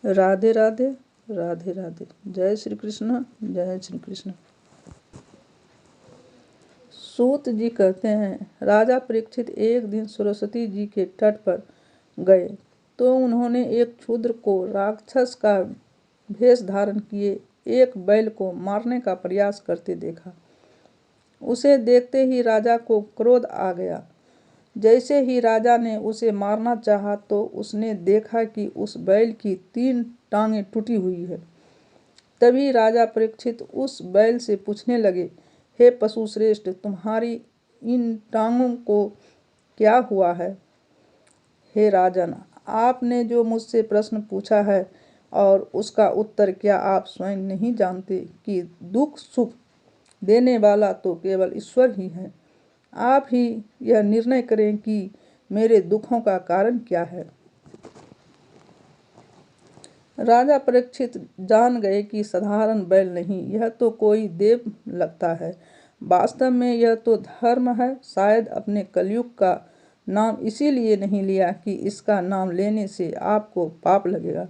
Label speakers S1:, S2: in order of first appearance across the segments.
S1: राधे राधे राधे राधे। जय श्री कृष्ण, जय श्री कृष्ण। सूत जी कहते हैं, राजा परीक्षित एक दिन सरस्वती जी के तट पर गए तो उन्होंने एक क्षुद्र को राक्षस का भेष धारण किए एक बैल को मारने का प्रयास करते देखा। उसे देखते ही राजा को क्रोध आ गया। जैसे ही राजा ने उसे मारना चाहा तो उसने देखा कि उस बैल की 3 टांगें टूटी हुई है। तभी राजा परीक्षित उस बैल से पूछने लगे, हे पशु श्रेष्ठ, तुम्हारी इन टांगों को क्या हुआ है? हे राजन, आपने जो मुझसे प्रश्न पूछा है और उसका उत्तर क्या आप स्वयं नहीं जानते कि दुख सुख देने वाला तो केवल ईश्वर ही है। आप ही यह निर्णय करें कि मेरे दुखों का कारण क्या है। राजा परीक्षित जान गए कि साधारण बैल नहीं, यह तो कोई देव लगता है। वास्तव में यह तो धर्म है। शायद अपने कलयुग का नाम इसीलिए नहीं लिया कि इसका नाम लेने से आपको पाप लगेगा।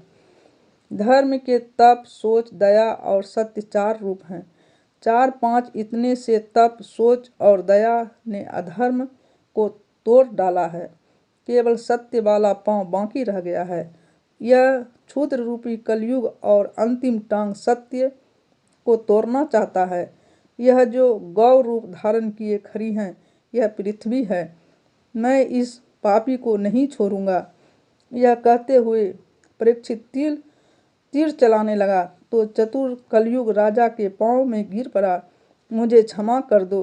S1: धर्म के तप, सोच, दया और सत्य 4 रूप हैं। 4-5 इतने से तप, सोच और दया ने अधर्म को तोड़ डाला है। केवल सत्य वाला पांव बाकी रह गया है। यह क्षुद्र रूपी कलयुग और अंतिम टांग सत्य को तोड़ना चाहता है। यह जो गौ रूप धारण किए खड़ी है, यह पृथ्वी है। मैं इस पापी को नहीं छोड़ूंगा। यह कहते हुए परीक्षित तीर चलाने लगा तो चतुर कलयुग राजा के पांव में गिर पड़ा। मुझे क्षमा कर दो,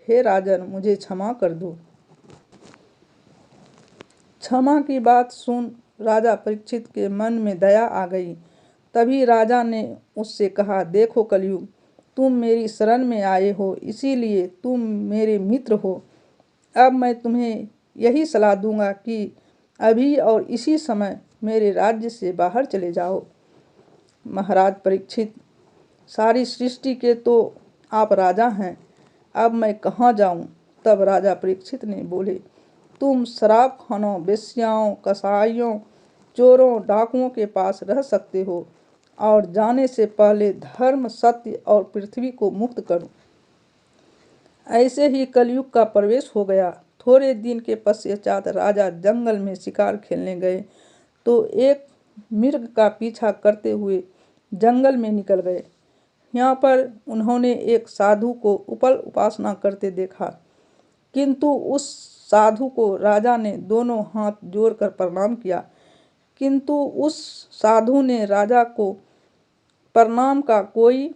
S1: हे राजन, मुझे क्षमा कर दो। क्षमा की बात सुन राजा परीक्षित के मन में दया आ गई। तभी राजा ने उससे कहा, देखो कलयुग, तुम मेरी शरण में आए हो, इसीलिए तुम मेरे मित्र हो। अब मैं तुम्हें यही सलाह दूंगा कि अभी और इसी समय मेरे राज्य से बाहर चले जाओ। महाराज परीक्षित, सारी सृष्टि के तो आप राजा हैं, अब मैं कहाँ जाऊं? तब राजा परीक्षित ने बोले, तुम शराब खानों, वेश्याओं, कसाईयों, चोरों, डाकुओं के पास रह सकते हो और जाने से पहले धर्म, सत्य और पृथ्वी को मुक्त करो। ऐसे ही कलयुग का प्रवेश हो गया। थोड़े दिन के पश्चात राजा जंगल में शिकार खेलने गए तो एक मृग का पीछा करते हुए जंगल में निकल गए। यहाँ पर उन्होंने एक साधु को उपल उपासना करते देखा, किंतु उस साधु को राजा ने दोनों हाथ जोड़कर प्रणाम किया, किंतु उस साधु ने राजा को प्रणाम का कोई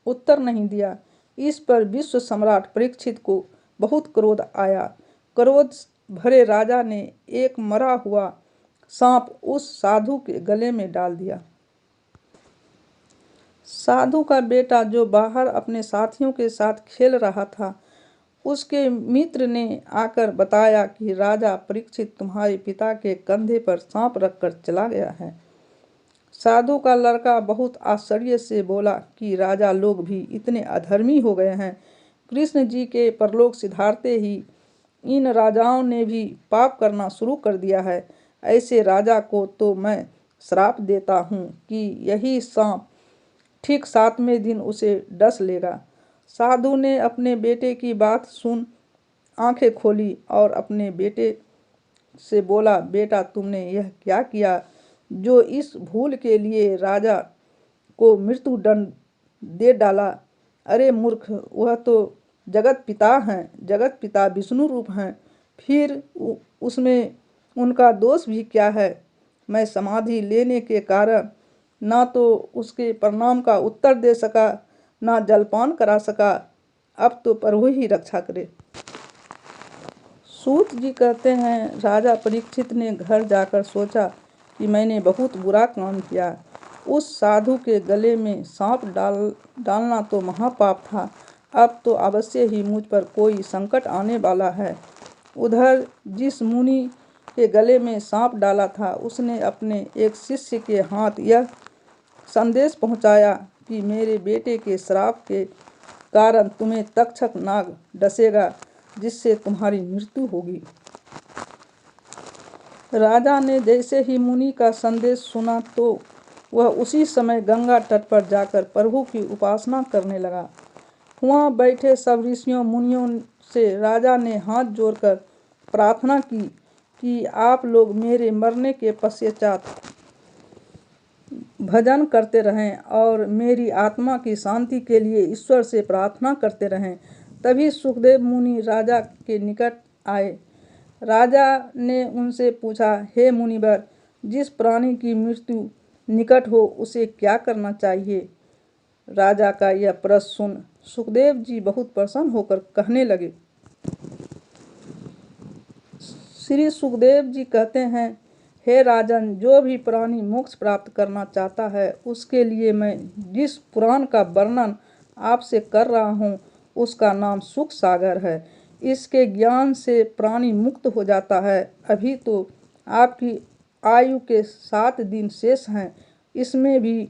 S1: उत्तर नहीं दिया। इस पर विश्व सम्राट परीक्षित को बहुत क्रोध आया। क्रोध भरे राजा ने एक मरा हुआ सांप उस साधु के गले में डाल दिया। साधु का बेटा जो बाहर अपने साथियों के साथ खेल रहा था, उसके मित्र ने आकर बताया कि राजा परीक्षित तुम्हारे पिता के कंधे पर सांप रखकर चला गया है। साधु का लड़का बहुत आश्चर्य से बोला कि राजा लोग भी इतने अधर्मी हो गए हैं। कृष्ण जी के परलोक सिधारते ही इन राजाओं ने भी पाप करना शुरू कर दिया है। ऐसे राजा को तो मैं श्राप देता हूँ कि यही सांप ठीक 7वें दिन उसे डस लेगा। साधु ने अपने बेटे की बात सुन आंखें खोली और अपने बेटे से बोला, बेटा, तुमने यह क्या किया जो इस भूल के लिए राजा को मृत्यु दंड दे डाला? अरे मूर्ख, वह तो जगत पिता हैं, जगत पिता विष्णु रूप हैं, फिर उसमें उनका दोष भी क्या है? मैं समाधि लेने के कारण ना तो उसके प्रणाम का उत्तर दे सका, ना जलपान करा सका। अब तो प्रभु ही रक्षा करे। सूत जी कहते हैं, राजा परीक्षित ने घर जाकर सोचा कि मैंने बहुत बुरा काम किया। उस साधु के गले में सांप डालना तो महापाप था। अब तो अवश्य ही मुझ पर कोई संकट आने वाला है। उधर जिस मुनि के गले में सांप डाला था, उसने अपने एक शिष्य के हाथ यह संदेश पहुंचाया कि मेरे बेटे के श्राप के कारण तुम्हें तक्षक नाग डसेगा, जिससे तुम्हारी मृत्यु होगी। राजा ने जैसे ही मुनि का संदेश सुना तो वह उसी समय गंगा तट पर जाकर प्रभु की उपासना करने लगा। वहाँ बैठे सब ऋषियों मुनियों से राजा ने हाथ जोड़कर प्रार्थना की कि आप लोग मेरे मरने के पश्चात भजन करते रहें और मेरी आत्मा की शांति के लिए ईश्वर से प्रार्थना करते रहें। तभी सुखदेव मुनि राजा के निकट आए। राजा ने उनसे पूछा, हे मुनिवर, जिस प्राणी की मृत्यु निकट हो उसे क्या करना चाहिए? राजा का यह प्रश्न सुन सुखदेव जी बहुत प्रसन्न होकर कहने लगे। श्री सुखदेव जी कहते हैं, हे राजन, जो भी प्राणी मोक्ष प्राप्त करना चाहता है उसके लिए मैं जिस पुराण का वर्णन आपसे कर रहा हूँ उसका नाम सुख सागर है। इसके ज्ञान से प्राणी मुक्त हो जाता है। अभी तो आपकी आयु के 7 दिन शेष हैं, इसमें भी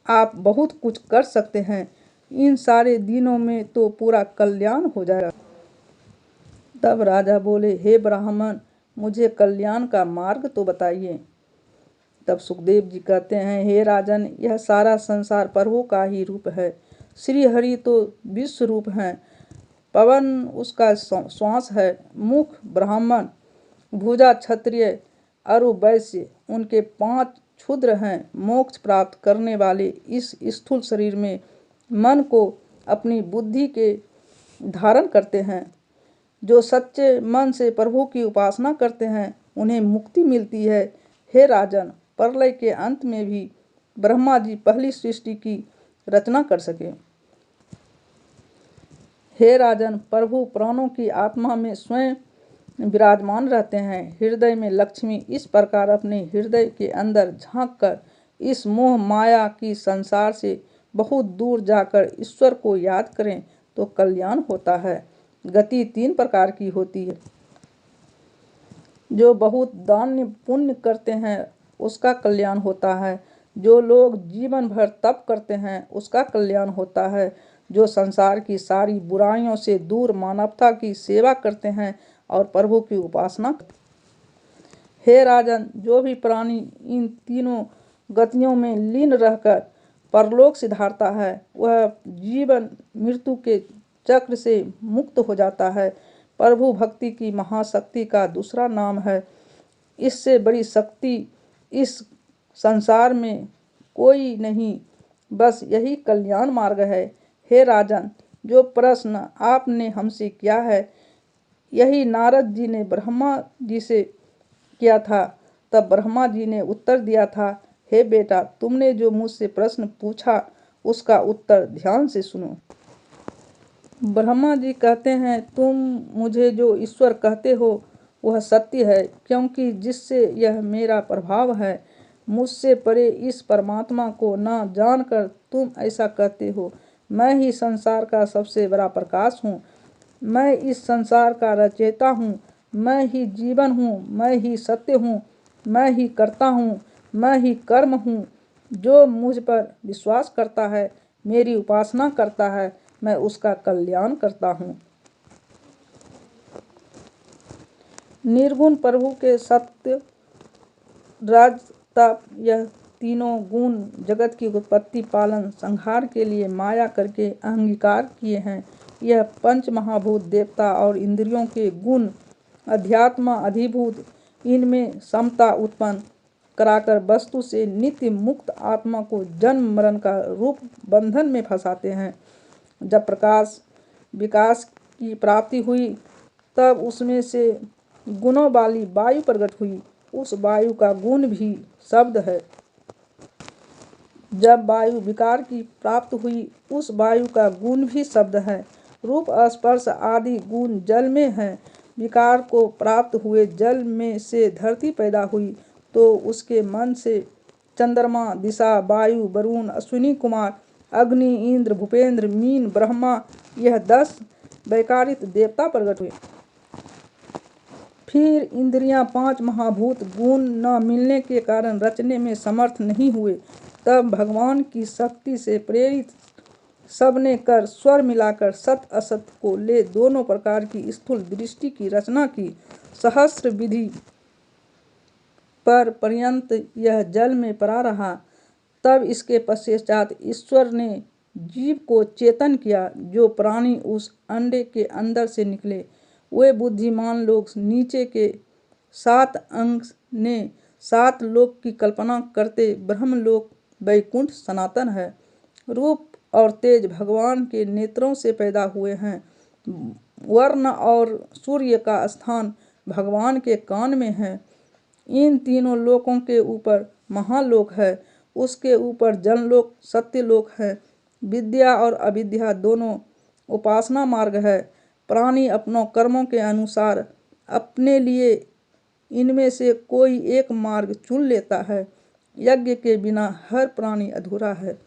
S1: आप बहुत कुछ कर सकते हैं। इन सारे दिनों में तो पूरा कल्याण हो जाएगा। तब राजा बोले, हे ब्राह्मण, मुझे कल्याण का मार्ग तो बताइए। तब सुखदेव जी कहते हैं, हे राजन, यह सारा संसार प्रभु का ही रूप है। श्री हरि तो विश्व रूप हैं, पवन उसका श्वास है, मुख ब्राह्मण, भुजा क्षत्रिय, अरु वैश्य, उनके 5 क्षुद्र हैं। मोक्ष प्राप्त करने वाले इस स्थूल शरीर में मन को अपनी बुद्धि के धारण करते हैं। जो सच्चे मन से प्रभु की उपासना करते हैं उन्हें मुक्ति मिलती है। हे राजन, प्रलय के अंत में भी ब्रह्मा जी पहली सृष्टि की रचना कर सके। हे राजन, प्रभु प्राणों की आत्मा में स्वयं विराजमान रहते हैं। हृदय में लक्ष्मी इस प्रकार अपने हृदय के अंदर झांककर इस मोह माया की संसार से बहुत दूर जाकर ईश्वर को याद करें तो कल्याण होता है। गति 3 प्रकार की होती है। जो बहुत दान पुण्य करते हैं उसका कल्याण होता है। जो लोग जीवन भर तप करते हैं उसका कल्याण होता है। जो संसार की सारी बुराइयों से दूर मानवता की सेवा करते हैं और प्रभु की उपासना करते हैं। हे राजन, जो भी प्राणी इन तीनों गतियों में लीन रहकर परलोक सिधारता है वह जीवन मृत्यु के चक्र से मुक्त हो जाता है। प्रभु भक्ति की महाशक्ति का दूसरा नाम है। इससे बड़ी शक्ति इस संसार में कोई नहीं, बस यही कल्याण मार्ग है। हे राजन, जो प्रश्न आपने हमसे किया है यही नारद जी ने ब्रह्मा जी से किया था। तब ब्रह्मा जी ने उत्तर दिया था, हे बेटा, तुमने जो मुझसे प्रश्न पूछा उसका उत्तर ध्यान से सुनो। ब्रह्मा जी कहते हैं, तुम मुझे जो ईश्वर कहते हो वह सत्य है, क्योंकि जिससे यह मेरा प्रभाव है। मुझसे परे इस परमात्मा को न जानकर तुम ऐसा कहते हो। मैं ही संसार का सबसे बड़ा प्रकाश हूँ। मैं इस संसार का रचयिता हूँ। मैं ही जीवन हूँ। मैं ही सत्य हूँ। मैं ही कर्ता हूँ। मैं ही कर्म हूँ। जो मुझ पर विश्वास करता है, मेरी उपासना करता है, मैं उसका कल्याण करता हूँ। निर्गुण प्रभु के सत्य, राज, तप, यह तीनों गुण जगत की उत्पत्ति, पालन, संहार के लिए माया करके अंगीकार किए हैं। यह 5 महाभूत, देवता और इंद्रियों के गुण, अध्यात्म अधिभूत, इनमें समता उत्पन्न कराकर वस्तु से नित्य मुक्त आत्मा को जन्म मरण का रूप बंधन में फंसाते हैं। जब प्रकाश विकास की प्राप्ति हुई तब उसमें से गुणों वाली वायु प्रकट हुई। उस वायु का गुण भी शब्द है। जब वायु विकार की प्राप्त हुई उस वायु का गुण भी शब्द है। रूप, स्पर्श आदि गुण जल में है। विकार को प्राप्त हुए जल में से धरती पैदा हुई तो उसके मन से चंद्रमा, दिशा, वायु, वरुण, अश्विनी कुमार, अग्नि, इंद्र, भूपेंद्र, मीन, ब्रह्मा, यह 10 वैकारित देवता प्रकट हुए। फिर इंद्रियां 5 महाभूत गुण न मिलने के कारण रचने में समर्थ नहीं हुए। तब भगवान की शक्ति से प्रेरित सबने कर स्वर मिलाकर सत असत को ले दोनों प्रकार की स्थूल दृष्टि की रचना की। सहस्र विधि पर पर्यंत यह जल में पड़ा रहा। तब इसके पश्चात ईश्वर ने जीव को चेतन किया। जो प्राणी उस अंडे के अंदर से निकले वे बुद्धिमान लोग नीचे के 7 अंक ने 7 लोक की कल्पना करते। ब्रह्मलोक वैकुंठ सनातन है। रूप और तेज भगवान के नेत्रों से पैदा हुए हैं। वर्ण और सूर्य का स्थान भगवान के कान में है। इन तीनों लोकों के ऊपर महालोक है। उसके ऊपर जनलोक सत्यलोक है। विद्या और अविद्या दोनों उपासना मार्ग है। प्राणी अपनों कर्मों के अनुसार अपने लिए इनमें से कोई एक मार्ग चुन लेता है। यज्ञ के बिना हर प्राणी अधूरा है।